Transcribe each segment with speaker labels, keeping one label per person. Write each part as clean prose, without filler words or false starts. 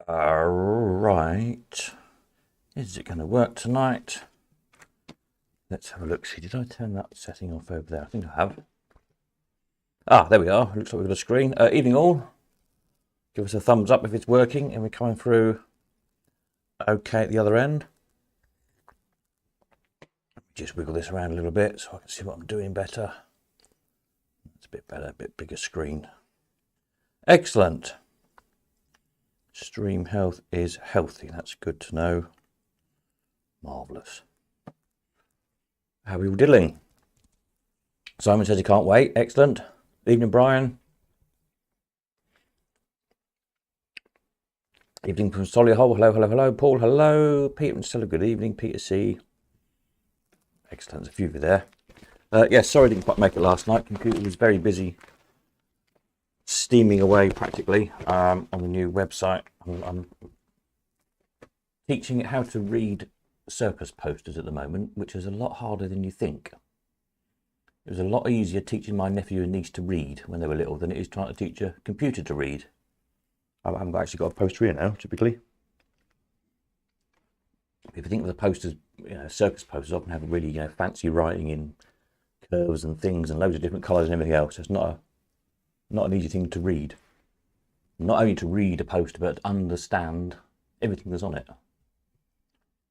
Speaker 1: Right. Is it going to work tonight? Let's have a look. See, did I turn that setting off over there? I think I have. Ah, there we are. Looks like we've got a screen. Evening all. Give us a thumbs up if it's working and we're coming through okay at the other end. Just wiggle this around a little bit so I can see what I'm doing better. It's a bit better, a bit bigger screen. Excellent. Stream health is healthy. That's good to know. Marvellous. How are we all diddling? Simon says he can't wait. Excellent. Evening, Brian. Evening from Solihull. Hello, hello, hello. Paul, hello. Peter and Stella, good evening. Peter C. Excellent. There's a few of you there. Yes, sorry I didn't quite make it last night. Computer was very busy steaming away practically on the new website. I'm teaching it how to read circus posters at the moment, which is a lot harder than you think. It was a lot easier teaching my nephew and niece to read when they were little than it is trying to teach a computer to read. I haven't actually got a poster here now, typically. If you think of the posters, circus posters often have really fancy writing in curves and things and loads of different colours and everything else. It's not an easy thing to read. Not only to read a poster, but to understand everything that's on it,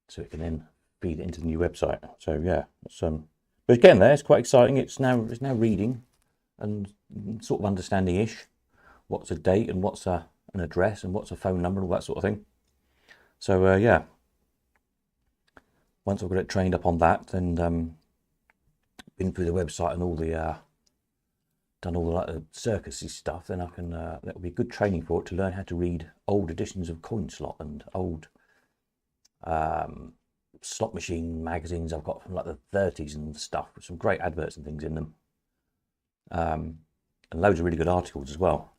Speaker 1: so it can then feed it into the new website. So yeah, it's, but again, there it's quite exciting. It's now reading and sort of understanding-ish what's a date and what's an address and what's a phone number and all that sort of thing. So yeah, once I've got it trained up on that, then been through the website and all the done all the circusy stuff, then I can that will be good training for it to learn how to read old editions of Coin Slot and old slot machine magazines I've got from like the 30s and stuff, with some great adverts and things in them, and loads of really good articles as well,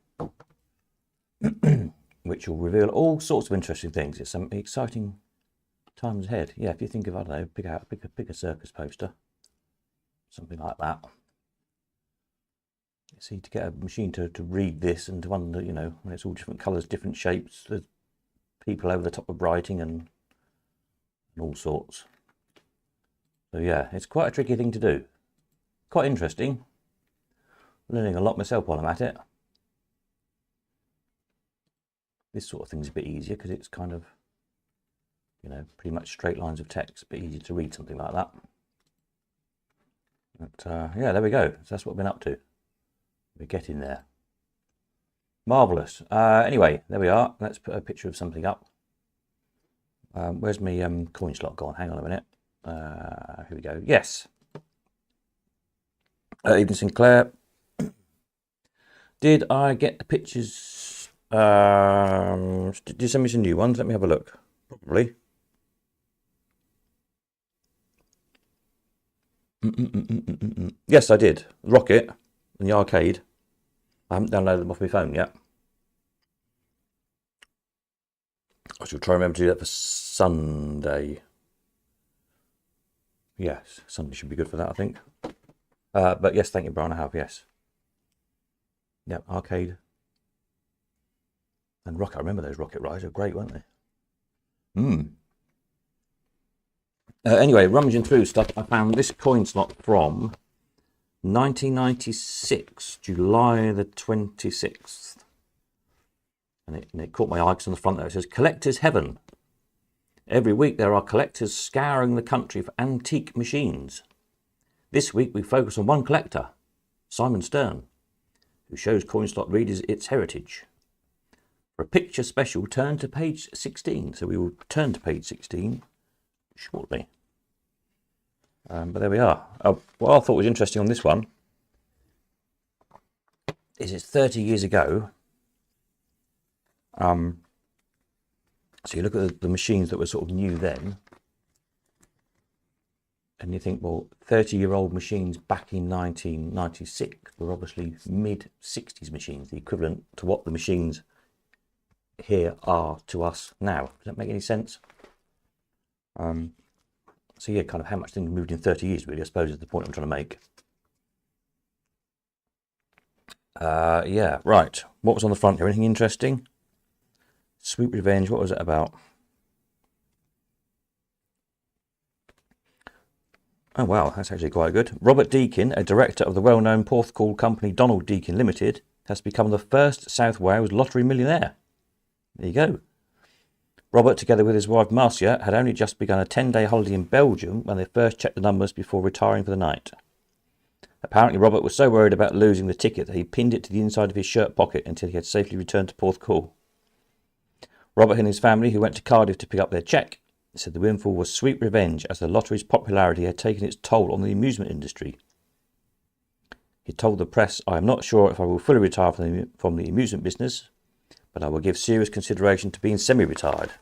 Speaker 1: which will reveal all sorts of interesting things. It's some exciting times ahead. Yeah, if you think of, I don't know, pick a circus poster, something like that. See, to get a machine to read this and to when it's all different colours, different shapes, there's people over the top of writing and all sorts. So yeah, it's quite a tricky thing to do. Quite interesting. Learning a lot myself while I'm at it. This sort of thing's a bit easier because it's kind of, pretty much straight lines of text, a bit easier to read something like that. But yeah, there we go. So that's what I've been up to. We're getting there. Marvellous. Anyway, there we are. Let's put a picture of something up. Where's my coin slot gone? Hang on a minute. Here we go. Yes. Evening Sinclair. Did I get the pictures? Did you send me some new ones? Let me have a look. Probably. Yes, I did. Rocket and the arcade. I haven't downloaded them off my phone yet. I should try and remember to do that for Sunday. Yes, Sunday should be good for that, I think. But yes, thank you, Brian. I have, yes. Yep, arcade. And Rocket. I remember those Rocket rides. They're great, weren't they? Anyway, rummaging through stuff, I found this coin slot from 1996, July the 26th. And it caught my eye because on the front there it says, Collector's Heaven. Every week there are collectors scouring the country for antique machines. This week we focus on one collector, Simon Stern, who shows coin slot readers its heritage. For a picture special, turn to page 16. So we will turn to page 16 shortly. But there we are. What I thought was interesting on this one is it's 30 years ago. So you look at the machines that were sort of new then, and you think, well, 30-year-old machines back in 1996 were obviously mid-60s machines, the equivalent to what the machines here are to us now. Does that make any sense? So yeah, kind of how much things moved in 30 years, really, I suppose, is the point I'm trying to make. Yeah, right. What was on the front here? Anything interesting? Sweet Revenge, what was it about? Oh wow, that's actually quite good. Robert Deakin, a director of the well-known Porthcawl company Donald Deakin Limited, has become the first South Wales lottery millionaire. There you go. Robert, together with his wife Marcia, had only just begun a 10-day holiday in Belgium when they first checked the numbers before retiring for the night. Apparently, Robert was so worried about losing the ticket that he pinned it to the inside of his shirt pocket until he had safely returned to Porthcawl. Robert and his family, who went to Cardiff to pick up their cheque, said the windfall was sweet revenge as the lottery's popularity had taken its toll on the amusement industry. He told the press, "I am not sure if I will fully retire from the amusement business, but I will give serious consideration to being semi-retired."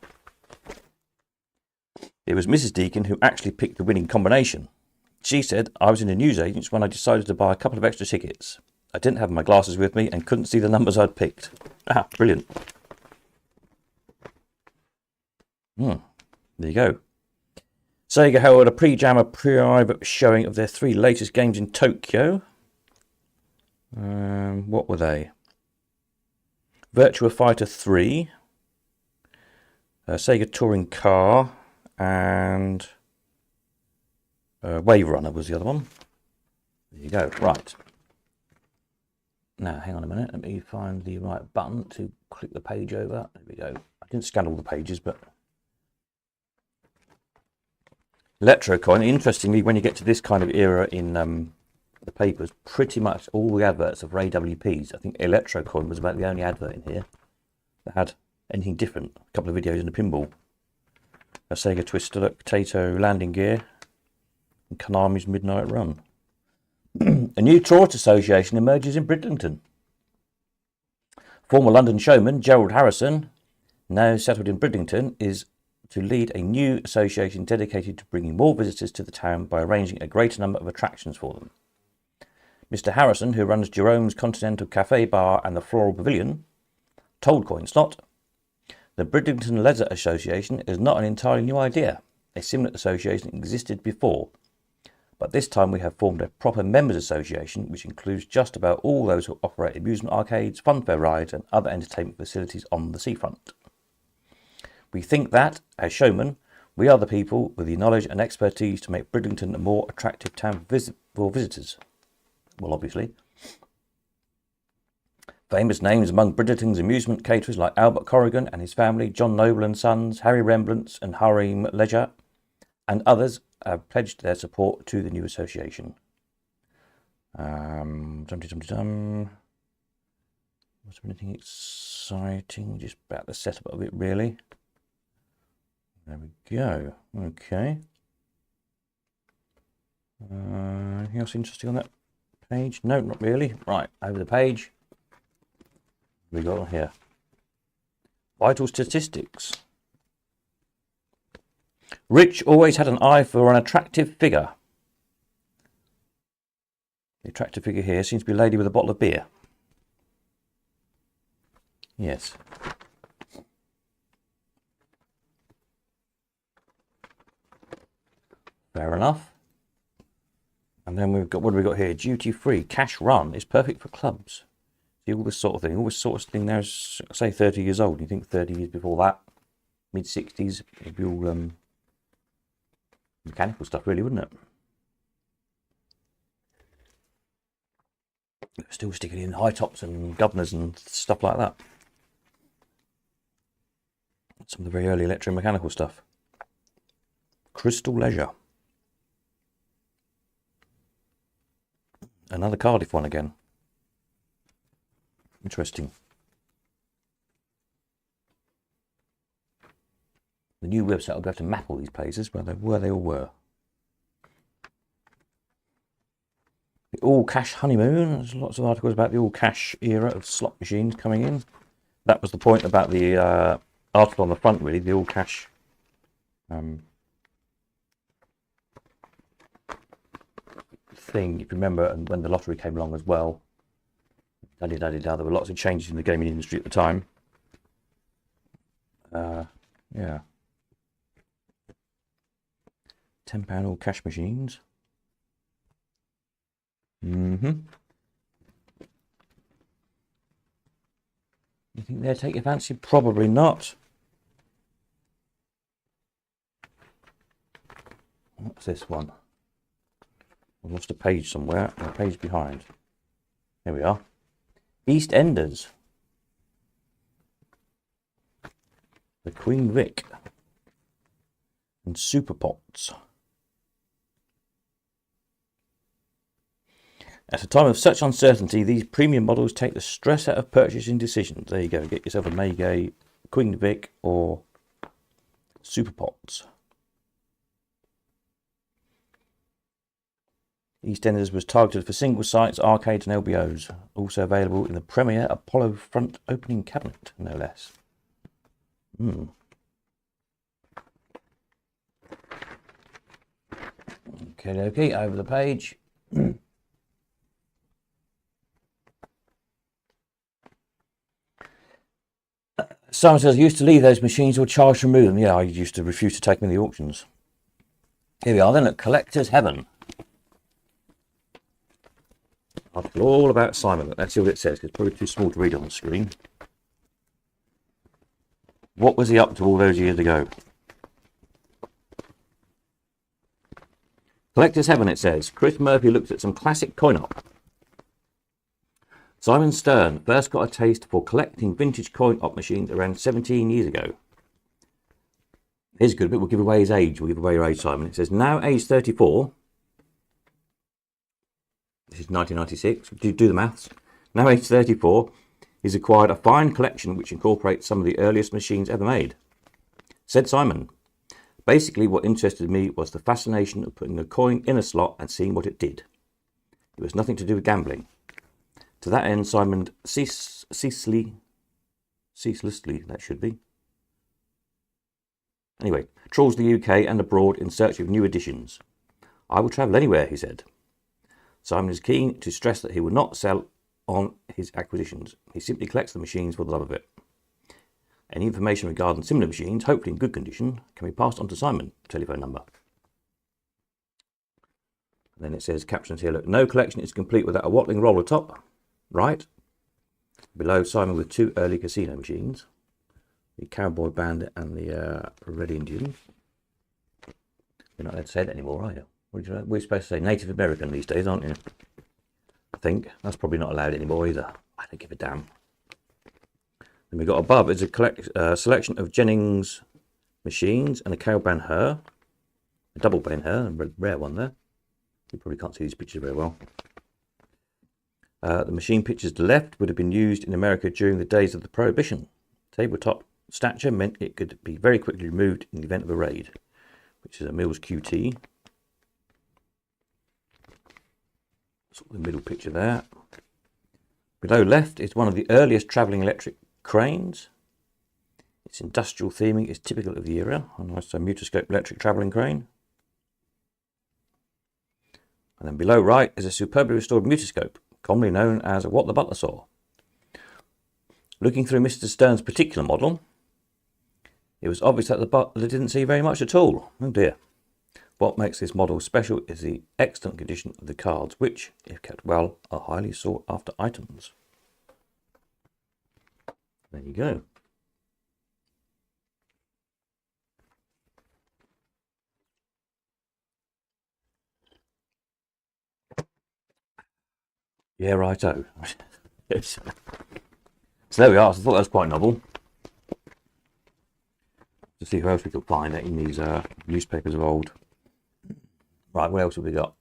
Speaker 1: It was Mrs. Deakin who actually picked the winning combination. She said, "I was in a newsagent's when I decided to buy a couple of extra tickets. I didn't have my glasses with me and couldn't see the numbers I'd picked." Ah, brilliant. There you go. Sega held a pre-jammer private showing of their 3 latest games in Tokyo. What were they? Virtua Fighter 3, Sega Touring Car, and Wave Runner was the other one. There you go. Right. Now, hang on a minute. Let me find the right button to click the page over. There we go. I didn't scan all the pages, but... Electrocoin, interestingly, when you get to this kind of era in the papers, pretty much all the adverts are for AWPs. I think Electrocoin was about the only advert in here that had anything different. A couple of videos in a pinball. A Sega Twister, Potato Landing Gear, and Konami's Midnight Run. A new tourist association emerges in Bridlington. Former London showman Gerald Harrison, now settled in Bridlington, is to lead a new association dedicated to bringing more visitors to the town by arranging a greater number of attractions for them. Mr. Harrison, who runs Jerome's Continental Cafe Bar and the Floral Pavilion, told CoinSlot, "The Bridlington Leisure Association is not an entirely new idea. A similar association existed before, but this time we have formed a proper members association which includes just about all those who operate amusement arcades, funfair rides and other entertainment facilities on the seafront. We think that, as showmen, we are the people with the knowledge and expertise to make Bridlington a more attractive town for visitors." Well, obviously. Famous names among Bridlington's amusement caterers like Albert Corrigan and his family, John Noble and Sons, Harry Rembrandts and Harim Leisure, and others have pledged their support to the new association. Was there anything exciting? Just about the setup of it, really. There we go. Okay. Anything else interesting on that page? No, not really. Right, over the page. What we got on here? Vital statistics. Rich always had an eye for an attractive figure. The attractive figure here seems to be a lady with a bottle of beer. Yes. Fair enough. And then we've got, what do we got here? Duty free. Cash run is perfect for clubs. See, all this sort of thing. All this sort of thing now is, say, 30 years old. You think 30 years before that, mid-60s, it'd be all mechanical stuff, really, wouldn't it? Still sticking in high tops and governors and stuff like that. Some of the very early electromechanical stuff. Crystal Leisure. Another Cardiff one again. Interesting. The new website will be able to map all these places where they all were. The all-cash honeymoon. There's lots of articles about the all-cash era of slot machines coming in. That was the point about the article on the front, really. The all-cash thing, if you remember, and when the lottery came along as well. There were lots of changes in the gaming industry at the time. Yeah. £10 all cash machines. You think they'll take your fancy? Probably not. What's this one? I've lost a page somewhere, and a page behind. Here we are. EastEnders. The Queen Vic. And Super Pots. At a time of such uncertainty, these premium models take the stress out of purchasing decisions. There you go. Get yourself a Maygay, Queen Vic, or Super Pots. EastEnders was targeted for single sites, arcades and LBOs. Also available in the Premier Apollo front opening cabinet, no less. Okay, over the page. Simon says, I used to leave those machines or charge to remove them. Yeah, I used to refuse to take them in the auctions. Here we are then at Collector's Heaven. I'll tell all about Simon. Let's see what it says, because it's probably too small to read on the screen. What was he up to all those years ago? Collector's Heaven, it says. Chris Murphy looked at some classic coin-op. Simon Stern first got a taste for collecting vintage coin-op machines around 17 years ago. Here's a good bit. We'll give away his age. We'll give away your age, Simon. It says, now age 34. This is 1996. Do the maths. Now age 34. He's acquired a fine collection which incorporates some of the earliest machines ever made. Said Simon, basically what interested me was the fascination of putting a coin in a slot and seeing what it did. It was nothing to do with gambling. To that end, Simon ceaselessly, that should be. Anyway, trawls the UK and abroad in search of new editions. I will travel anywhere, he said. Simon is keen to stress that he will not sell on his acquisitions. He simply collects the machines for the love of it. Any information regarding similar machines, hopefully in good condition, can be passed on to Simon. Telephone number. And then it says, captions here, look, no collection is complete without a Watling roller top. Right. Below, Simon with two early casino machines. The Cowboy Bandit and the Red Indian. You're not allowed to say that anymore, are you? We're supposed to say Native American these days, aren't you? I think. That's probably not allowed anymore either. I don't give a damn. Then we got above is a selection of Jennings machines and a cow Ben-Hur. A double Ben-Hur, a rare one there. You probably can't see these pictures very well. The machine pictures to the left would have been used in America during the days of the Prohibition. Tabletop stature meant it could be very quickly removed in the event of a raid, which is a Mills QT. Sort of the middle picture there. Below left is one of the earliest travelling electric cranes. Its industrial theming is typical of the era. A nice mutoscope electric travelling crane. And then below right is a superbly restored mutoscope, commonly known as what the butler saw. Looking through Mr. Stern's particular model, it was obvious that the butler didn't see very much at all. Oh dear. What makes this model special is the excellent condition of the cards, which, if kept well, are highly sought after items. There you go. Yeah, righto. So there we are. So I thought that was quite novel. To see who else we could find in these newspapers of old. Right, what else have we got?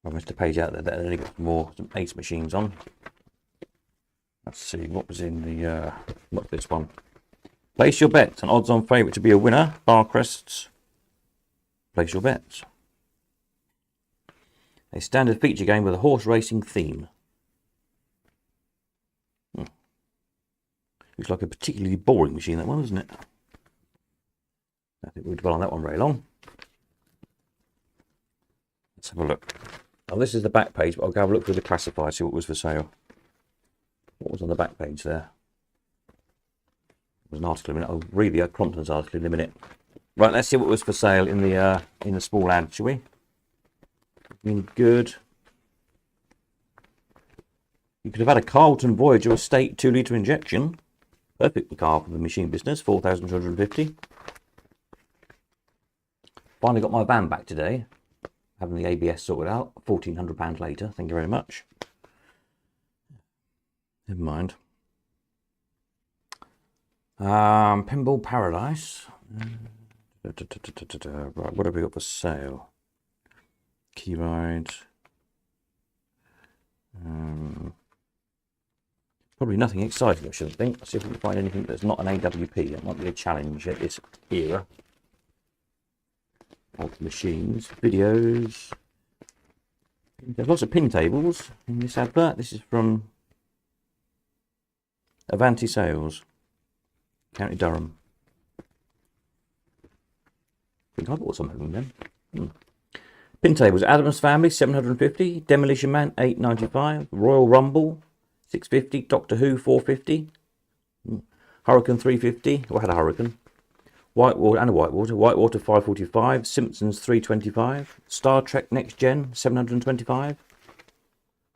Speaker 1: I missed a page out there that only got some Ace machines on. Let's see what was in the what's this one? Place your bets. An odds-on favourite to be a winner. Barcrests. Place your bets. A standard feature game with a horse racing theme. Looks like a particularly boring machine, that one, doesn't it? I think we'll dwell on that one very long. Let's have a look. Now, this is the back page, but I'll go have a look through the classified, see what was for sale. What was on the back page there? There's an article in a minute. I'll read the Crompton's article in a minute. Right, let's see what was for sale in the small ad, shall we? Good. You could have had a Carlton Voyager Estate 2-litre injection. Perfect car for the machine business, 4,250. Finally got my van back today. Having the ABS sorted out. £1,400 later. Thank you very much. Never mind. Pinball Paradise. Right, what have we got for sale? Key rides. Probably nothing exciting, I shouldn't think. Let's see if we can find anything that's not an AWP. That might be a challenge at this era of machines. Videos. There's lots of pin tables in this advert. This is from Avanti Sales, County Durham. I think I bought some of them then. Pin tables, Adams Family, 750. Demolition Man, 895. Royal Rumble, 650. Doctor Who, 450. Hurricane, 350. Well, I had a Hurricane. Whitewater and a Whitewater. Whitewater, 545. Simpsons, 325. Star Trek Next Gen, 725.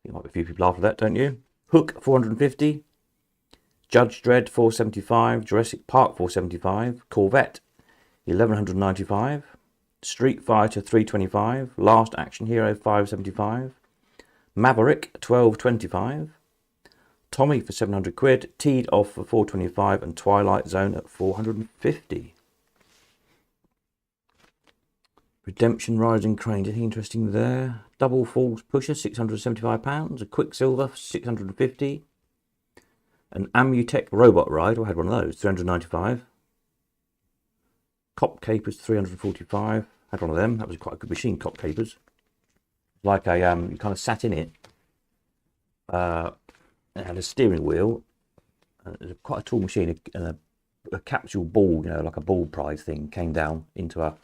Speaker 1: You might be a few people after that, don't you? Hook, 450. Judge Dredd, 475. Jurassic Park, 475. Corvette, 1195. Street Fighter, 325. Last Action Hero, 575. Maverick, 1225. Tommy for 700 quid. Teed Off for 425. And Twilight Zone at 450. Redemption Rising Crane, anything interesting there? Double Falls Pusher, £675. A Quicksilver, 650. An Amutech Robot Ride, I had one of those, 395. Cop Capers, 345. Had one of them. That was quite a good machine, Cop Capers. Like a you kind of sat in it. It had a steering wheel. It was quite a tall machine, and a capsule ball, you know, like a ball prize thing, came down into a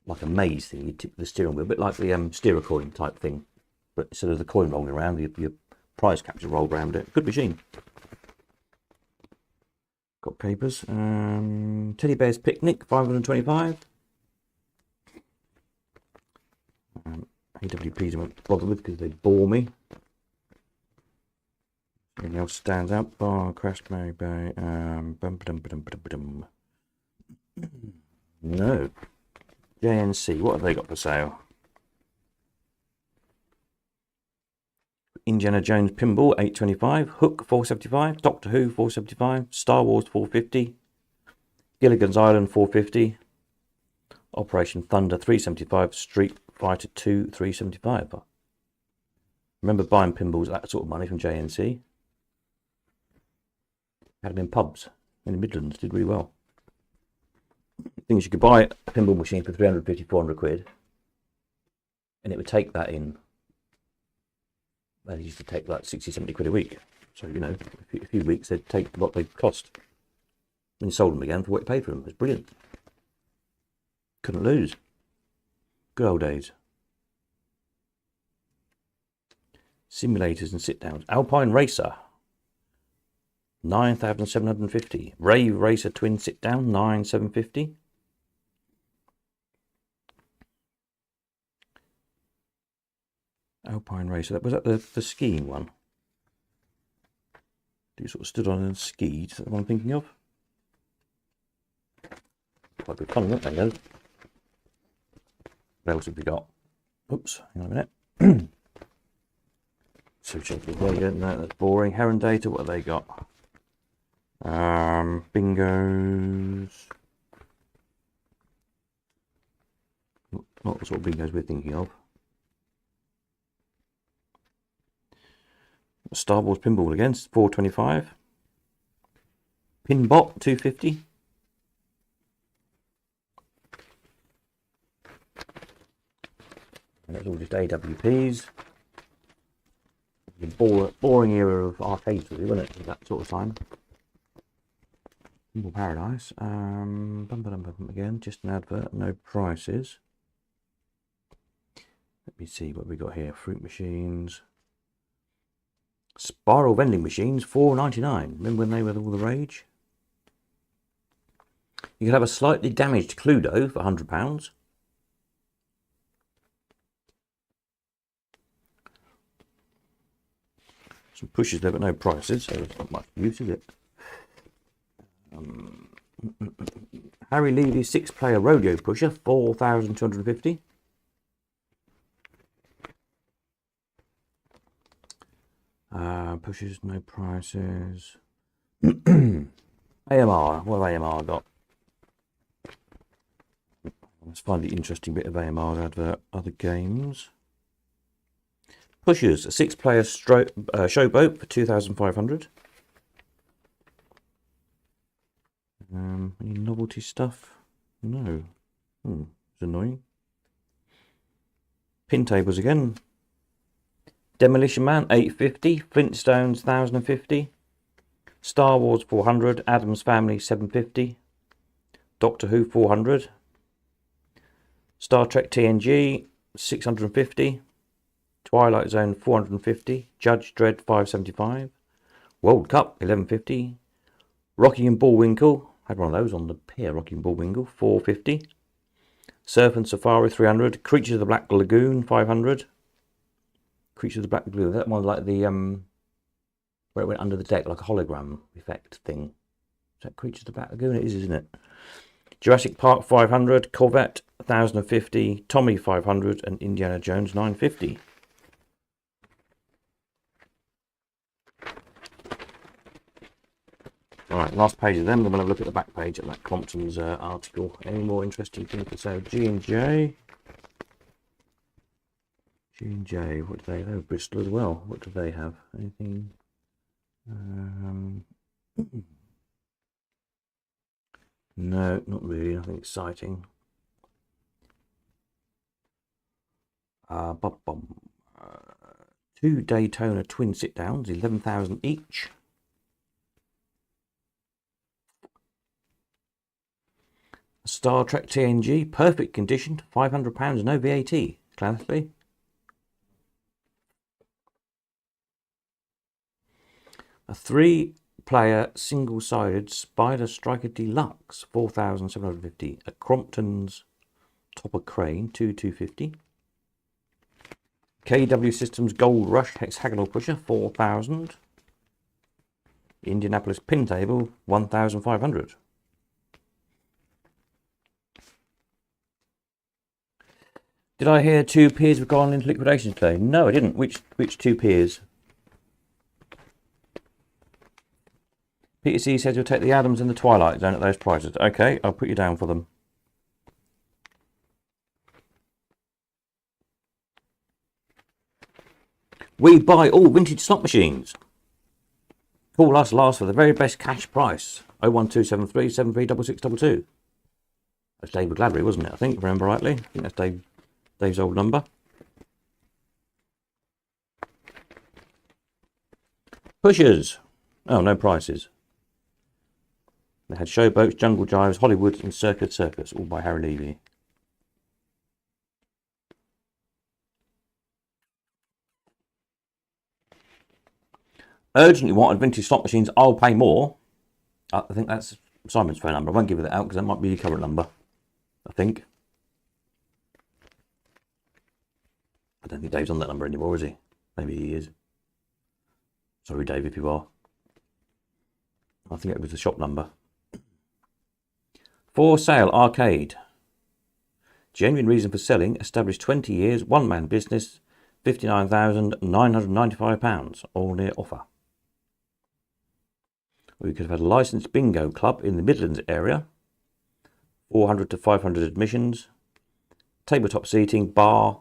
Speaker 1: like a maze thing. You tip the steering wheel, a bit like the steer a coin type thing, but instead of the coin rolling around, your prize capture rolled around it. Good machine. Got papers. Teddy Bear's Picnic, 525. AWPs I won't bother with because they bore me. Anything else stands out? Bar, Crash Mary Bay. No. JNC, what have they got for sale? Indiana Jones Pinball, 825. Hook, 475. Doctor Who, 475. Star Wars, 450. Gilligan's Island, 450. Operation Thunder, 375. Street Fighter 2, 375. I remember buying pinballs at that sort of money from JNC. Had them in pubs in the Midlands, did really well. The thing is, you could buy a pinball machine for 350, 400 quid, and it would take that in. They used to take like 60, 70 quid a week. So, you know, a few weeks they'd take what they cost. And you sold them again for what you paid for them. It was brilliant. Couldn't lose. Good old days. Simulators and sit downs. Alpine Racer, 9,750. Rave Racer Twin Sit Down, 9,750. Alpine Racer, was that the skiing one? You sort of stood on and skied, is that what I'm thinking of? Quite good fun, weren't they, though? What else have we got? Oops, hang on a minute. So data, no, that's boring. Heron Data, what have they got? Bingos. Not the sort of bingos we're thinking of. Star Wars Pinball again, 425. Pinbot, 250. And that's all just AWPs. The boring era of arcades, really, wasn't it? At that sort of time. Pinball Paradise. Again, just an advert, no prices. Let me see what we got here. Fruit machines. Spiral vending machines, $4.99. Remember when they were all the rage? You could have a slightly damaged Cluedo for £100. Some pushes there, but no prices, so it's not much use, is it? Harry Levy 6-player rodeo pusher, 4,250. Pushes, no prices. AMR, what have AMR got? Let's find the interesting bit of AMR's advert. Other games. Pushers, a 6-player showboat for 2,500. Any novelty stuff? No. It's annoying. Pin tables again. Demolition Man 850. Flintstones 1,050. Star Wars 400. Addams Family 750. Doctor Who 400. Star Trek TNG 650. Twilight Zone 450. Judge Dredd 575. World Cup 1150. Rocky and Bullwinkle, had one of those on the pier. Rocky and Bullwinkle 450. Surf and Safari 300. Creatures of the Black Lagoon 500. Creatures of the Black Lagoon, that one like the where it went under the deck like a hologram effect thing. Is that Creatures of the Black Lagoon? It is, isn't it? Jurassic Park 500. Corvette 1,050. Tommy 500 and Indiana Jones 950. Alright, last page of them, then we'll have a look at the back page of that Compton's article. Any more interesting things to say? G&J. G&J, what do they have? Bristol as well. What do they have? Anything? No, not really. Nothing exciting. Two Daytona twin sit-downs, 11,000 each. Star Trek TNG, perfect condition, £500, no VAT. Clancy. A 3-player single-sided Spider Striker Deluxe, 4,750. A Crompton's Topper Crane, 2,250. KW Systems Gold Rush Hexagonal Pusher, 4,000. Indianapolis Pin Table, 1,500. Did I hear 2 piers have gone into liquidation today? No, I didn't. Which 2 piers? Peter C says you'll take the Adams and the Twilight Zone at those prices. Okay, I'll put you down for them. We buy all vintage slot machines. Call us last for the very best cash price. 01273 736622. That's David Gladbury, wasn't it? I think, if I remember rightly. I think that's Dave's old number. Pushers. Oh, no prices. They had Showboats, Jungle Jives, Hollywood and Circus, all by Harry Levy. Urgently wanted vintage slot machines. I'll pay more. I think that's Simon's phone number. I won't give it that out because that might be your current number. I think. I don't think Dave's on that number anymore, is he? Maybe he is. Sorry, Dave, if you are. I think it was the shop number. For sale, arcade. Genuine reason for selling. Established 20 years. One-man business. £59,995. All near offer. We could have had a licensed bingo club in the Midlands area. 400 to 500 admissions. Tabletop seating, bar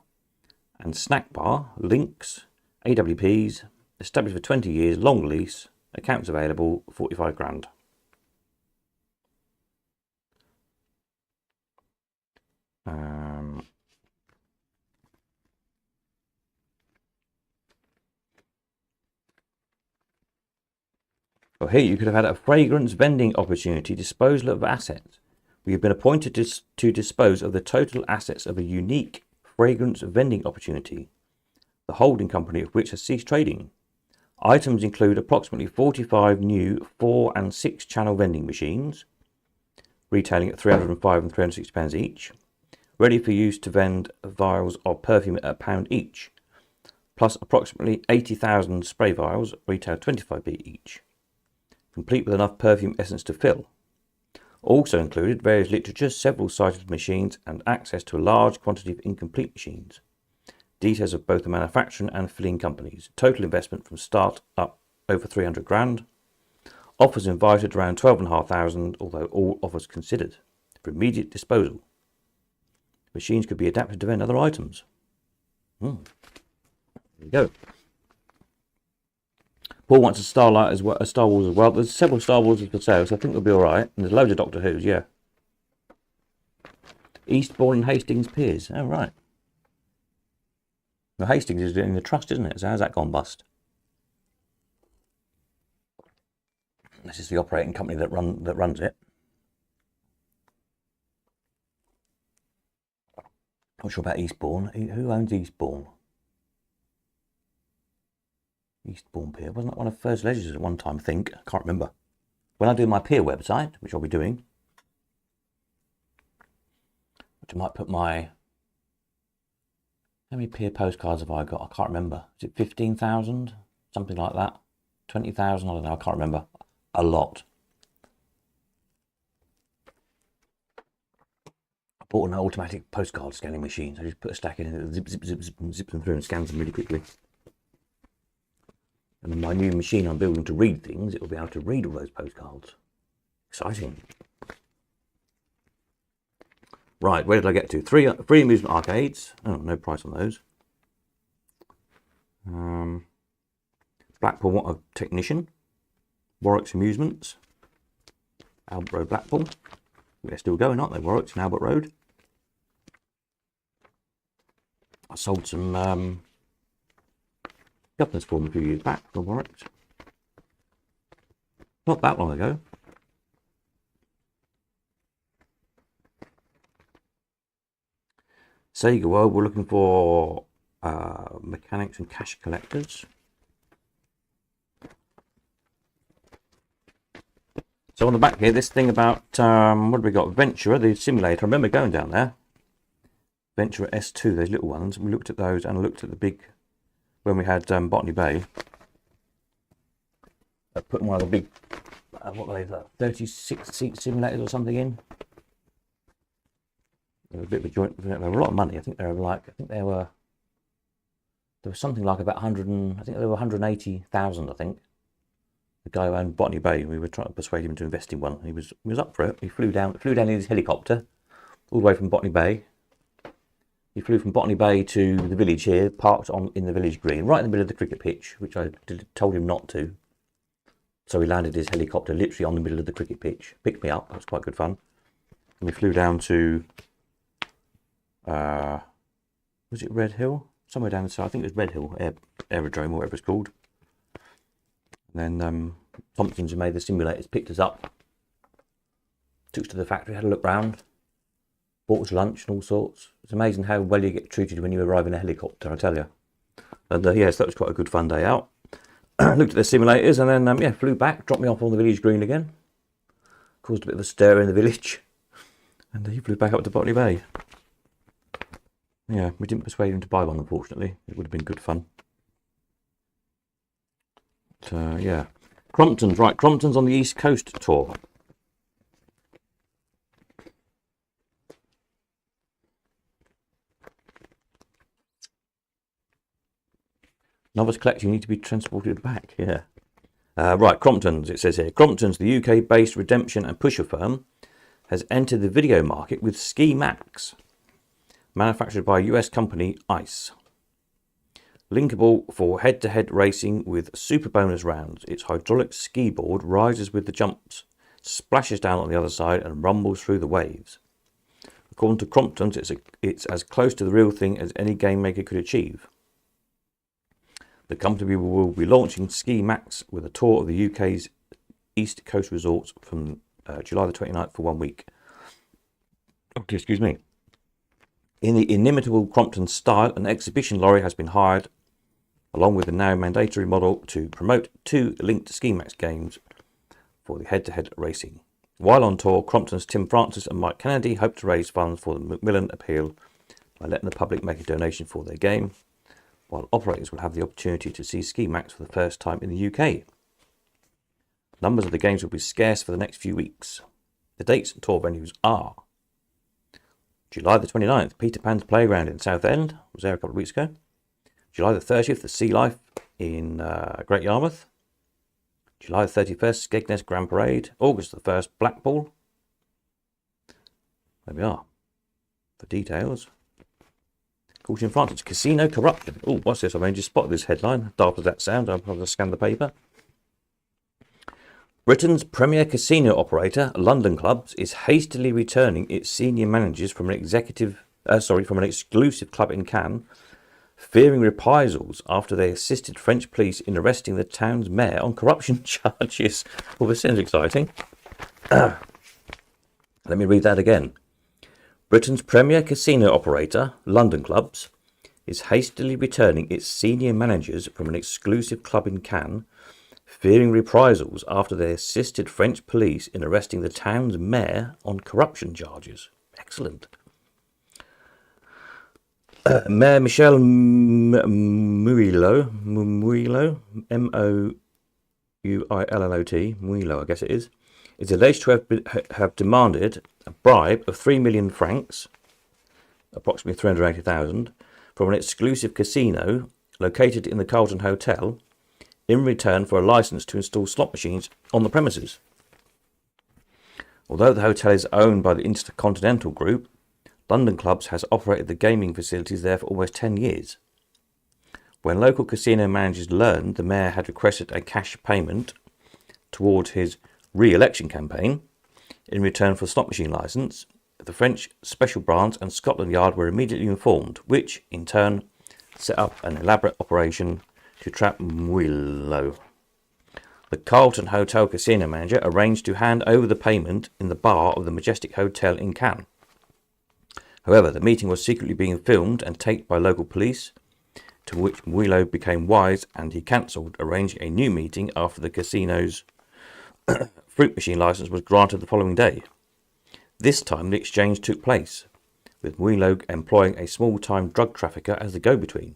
Speaker 1: and snack bar, links, AWPs, established for 20 years, long lease, accounts available, 45 grand. Well, here you could have had a fragrance vending opportunity, disposal of assets. We have been appointed to dispose of the total assets of a unique fragrance vending opportunity, the holding company of which has ceased trading. Items include approximately 45 new 4 and 6 channel vending machines, retailing at £305 and £360 each, ready for use to vend vials of perfume at £1 each, plus approximately 80,000 spray vials, retail 25p each, complete with enough perfume essence to fill. Also included various literature, several cited machines, and access to a large quantity of incomplete machines. Details of both the manufacturing and filling companies. Total investment from start up over 300 grand. Offers invited around 12,500, although all offers considered for immediate disposal. Machines could be adapted to vend other items. There you go. Paul wants a Starlight as well, a Star Wars as well. There's several Star Wars for sale, so I think they'll be all right. And there's loads of Doctor Who's, yeah. Eastbourne and Hastings Piers. Oh, right. Now, Hastings is in the trust, isn't it? So how's that gone bust? This is the operating company that runs it. Not sure about Eastbourne. Who owns Eastbourne? Eastbourne Pier. Wasn't that one of First Leisure's at one time, I think? I can't remember. When I do my pier website, which I'll be doing, which I might put my... How many pier postcards have I got? I can't remember. Is it 15,000? Something like that. 20,000? I don't know. I can't remember. A lot. I bought an automatic postcard scanning machine. So I just put a stack in and zip them through and scans them really quickly. And then my new machine I'm building to read things, it will be able to read all those postcards. Exciting. Right, where did I get to? Three amusement arcades. Oh, no price on those. Blackpool, what a technician. Warwick's Amusements. Albert Road, Blackpool. They're still going, aren't they? Warwick's and Albert Road. I sold some governance for them a few years back for Warwick's. Not that long ago. Sega World, we're looking for mechanics and cash collectors. So on the back here, this thing about, what have we got? Ventura, the simulator. I remember going down there. Ventura S2, those little ones. We looked at those and looked at the big, when we had Botany Bay. I put one of the big, what were they, 36-seat simulators or something in. They were a bit of a joint, they were a lot of money. I think they were there was something like about 100 and, I think they were 180,000, I think. The guy who owned Botany Bay, we were trying to persuade him to invest in one. He was up for it. He flew down in his helicopter all the way from Botany Bay. He flew from Botany Bay to the village here, parked in the village green, right in the middle of the cricket pitch, which I told him not to. So he landed his helicopter literally on the middle of the cricket pitch, picked me up. That was quite good fun. And we flew down to, was it Red Hill? Somewhere down the side. I think it was Red Hill Aerodrome, or whatever it's called. And then Thompson's, who made the simulators, picked us up, took us to the factory, had a look round, bought us lunch and all sorts. It's amazing how well you get treated when you arrive in a helicopter, I tell you. And yes, that was quite a good fun day out. Looked at the simulators and then yeah, flew back, dropped me off on the village green again. Caused a bit of a stir in the village. And he flew back up to Botany Bay. Yeah, we didn't persuade him to buy one, unfortunately. It would have been good fun. But, yeah. Crompton's, right. Crompton's on the East Coast tour. Novice collecting need to be transported back, yeah. Right, Crompton's, it says here. Crompton's, the UK-based redemption and pusher firm, has entered the video market with Ski Max, manufactured by US company ICE. Linkable for head-to-head racing with super bonus rounds. Its hydraulic ski board rises with the jumps, splashes down on the other side and rumbles through the waves. According to Crompton's, it's as close to the real thing as any game maker could achieve. The company will be launching Ski Max with a tour of the UK's East Coast resorts from July the 29th for 1 week. Okay, excuse me. In the inimitable Crompton style, an exhibition lorry has been hired, along with the now mandatory model, to promote 2 linked Ski Max games for the head-to-head racing. While on tour, Crompton's Tim Francis and Mike Kennedy hope to raise funds for the Macmillan appeal by letting the public make a donation for their game, while operators will have the opportunity to see Ski Max for the first time in the UK. Numbers of the games will be scarce for the next few weeks. The dates and tour venues are July the 29th, Peter Pan's Playground in Southend. I was there a couple of weeks ago. July the 30th, the Sea Life in Great Yarmouth. July the 31st, Skegness Grand Parade. August the 1st, Blackpool. There we are. For details. Caution in France, it's casino corruption. Oh, what's this? I've only just spotted this headline. Daft as that sounds, I'll have to scan the paper. Britain's premier casino operator, London Clubs, is hastily returning its senior managers from an exclusive club in Cannes, fearing reprisals after they assisted French police in arresting the town's mayor on corruption charges. Well, this sounds exciting. Let me read that again. Britain's premier casino operator, London Clubs, is hastily returning its senior managers from an exclusive club in Cannes, fearing reprisals after they assisted French police in arresting the town's mayor on corruption charges. Excellent. Mayor Michel Mouillot, M-O-U-I-L-L-O-T, Mouillot, I guess it is alleged to have demanded a bribe of 3 million francs, approximately 380,000, from an exclusive casino located in the Carlton Hotel in return for a license to install slot machines on the premises. Although the hotel is owned by the Intercontinental Group, London Clubs has operated the gaming facilities there for almost 10 years. When local casino managers learned the mayor had requested a cash payment towards his re-election campaign in return for a slot machine licence, the French Special Branch and Scotland Yard were immediately informed, which in turn set up an elaborate operation to trap Mouillot. The Carlton Hotel casino manager arranged to hand over the payment in the bar of the Majestic Hotel in Cannes. However, the meeting was secretly being filmed and taped by local police, to which Mouillot became wise and he cancelled, arranging a new meeting after the casino's fruit machine licence was granted the following day. This time the exchange took place, with Mouillot employing a small-time drug trafficker as the go-between.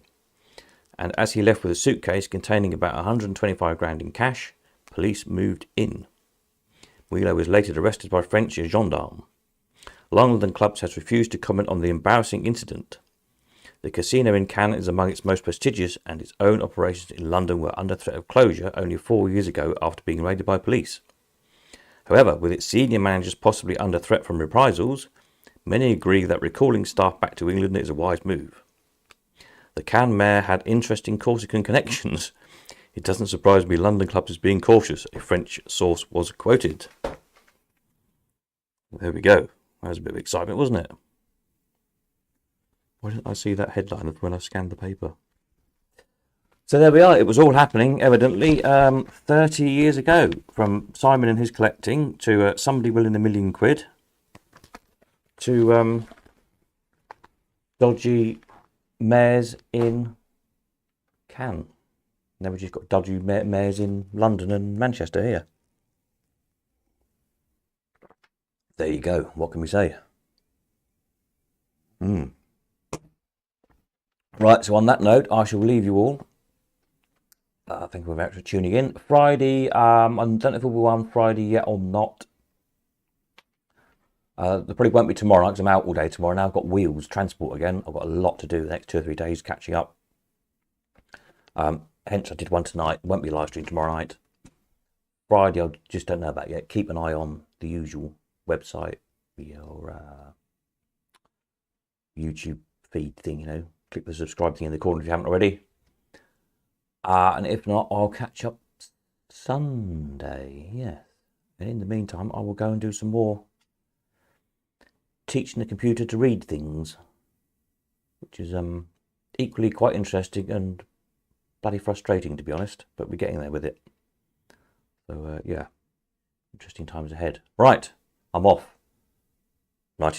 Speaker 1: And as he left with a suitcase containing about 125 grand in cash, police moved in. Mouillot was later arrested by French gendarmes. London Clubs has refused to comment on the embarrassing incident. The casino in Cannes is among its most prestigious, and its own operations in London were under threat of closure only 4 years ago after being raided by police. However, with its senior managers possibly under threat from reprisals, many agree that recalling staff back to England is a wise move. The Cannes mayor had interesting Corsican connections. It doesn't surprise me London Clubs is being cautious, a French source was quoted. There we go. That was a bit of excitement, wasn't it? Why didn't I see that headline when I scanned the paper? So there we are. It was all happening, evidently, 30 years ago. From Simon and his collecting to somebody winning £1 million to dodgy mayors in Cannes. Now we've just got dodgy mayors in London and Manchester here. There you go. What can we say? Right, so on that note, I shall leave you all. Thank you very much for tuning in. Friday, I don't know if it will be on Friday yet or not. There probably won't be tomorrow because I'm out all day tomorrow. Now I've got wheels, transport again. I've got a lot to do the next 2 or 3 days catching up. Hence I did one tonight. Won't be live stream tomorrow night. Friday, I just don't know about yet. Keep an eye on the usual website, your YouTube feed thing, you know. Click the subscribe thing in the corner if you haven't already. And if not, I'll catch up Sunday. Yes. And in the meantime, I will go and do some more teaching the computer to read things, which is equally quite interesting and bloody frustrating, to be honest. But we're getting there with it. So yeah, interesting times ahead. Right, I'm off. 99.